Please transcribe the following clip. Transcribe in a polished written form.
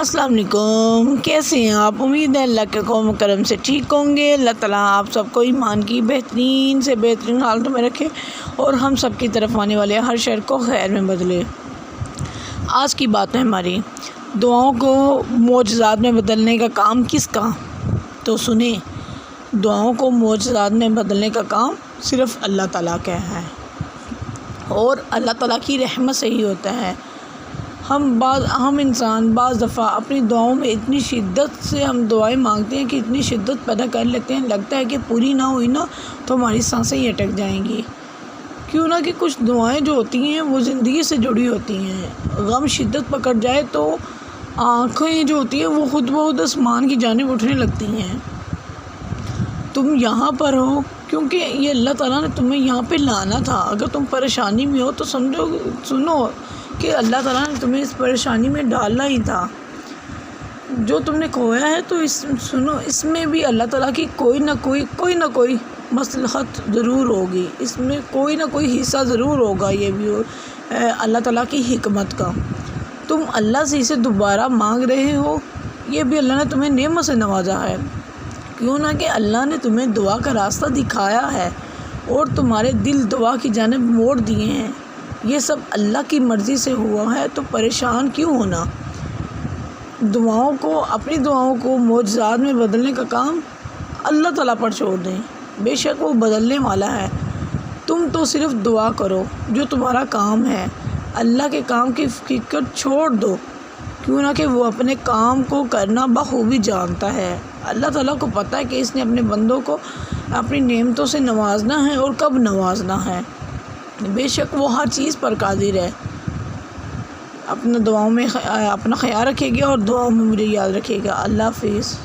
السلام علیکم، کیسے ہیں آپ؟ امید ہے اللہ کے کرم و کرم سے ٹھیک ہوں گے۔ اللہ تعالیٰ آپ سب کو ایمان کی بہترین سے بہترین حالتوں میں رکھے اور ہم سب کی طرف آنے والے ہر شر کو خیر میں بدلے۔ آج کی بات ہے ہماری دعاؤں کو معجزات میں بدلنے کا کام کس کا؟ تو سنیں، دعاؤں کو معجزات میں بدلنے کا کام صرف اللہ تعالیٰ کا ہے اور اللہ تعالیٰ کی رحمت سے ہی ہوتا ہے۔ ہم انسان بعض دفعہ اپنی دعاؤں میں اتنی شدت سے ہم دعائیں مانگتے ہیں کہ اتنی شدت پیدا کر لیتے ہیں، لگتا ہے کہ پوری نہ ہوئی نا تو ہماری سانسیں ہی اٹک جائیں گی۔ کیوں نہ کہ کچھ دعائیں جو ہوتی ہیں وہ زندگی سے جڑی ہوتی ہیں۔ غم شدت پکڑ جائے تو آنکھیں جو ہوتی ہیں وہ خود بخود آسمان کی جانب اٹھنے لگتی ہیں۔ تم یہاں پر ہو کیونکہ یہ اللہ تعالیٰ نے تمہیں یہاں پہ لانا تھا۔ اگر تم پریشانی میں ہو تو سنو کہ اللہ تعالیٰ نے تمہیں اس پریشانی میں ڈالنا ہی تھا۔ جو تم نے کھویا ہے تو اس میں بھی اللہ تعالیٰ کی کوئی نہ کوئی مصلحت ضرور ہوگی، اس میں کوئی نہ کوئی حصہ ضرور ہوگا، یہ بھی اللہ تعالیٰ کی حکمت کا۔ تم اللہ سے اسے دوبارہ مانگ رہے ہو، یہ بھی اللہ نے تمہیں نعمت سے نوازا ہے۔ کیوں نہ کہ اللہ نے تمہیں دعا کا راستہ دکھایا ہے اور تمہارے دل دعا کی جانب موڑ دیے ہیں۔ یہ سب اللہ کی مرضی سے ہوا ہے، تو پریشان کیوں ہونا؟ اپنی دعاؤں کو معجزات میں بدلنے کا کام اللہ تعالیٰ پر چھوڑ دیں، بے شک وہ بدلنے والا ہے۔ تم تو صرف دعا کرو جو تمہارا کام ہے، اللہ کے کام کی فکر چھوڑ دو، کیوں نہ کہ وہ اپنے کام کو کرنا بخوبی جانتا ہے۔ اللہ تعالیٰ کو پتہ ہے کہ اس نے اپنے بندوں کو اپنی نعمتوں سے نوازنا ہے اور کب نوازنا ہے۔ بے شک وہ ہر چیز پر قادر ہے۔ اپنا خیال رکھے گا اور دعاؤں میں مجھے یاد رکھے گا۔ اللہ حافظ۔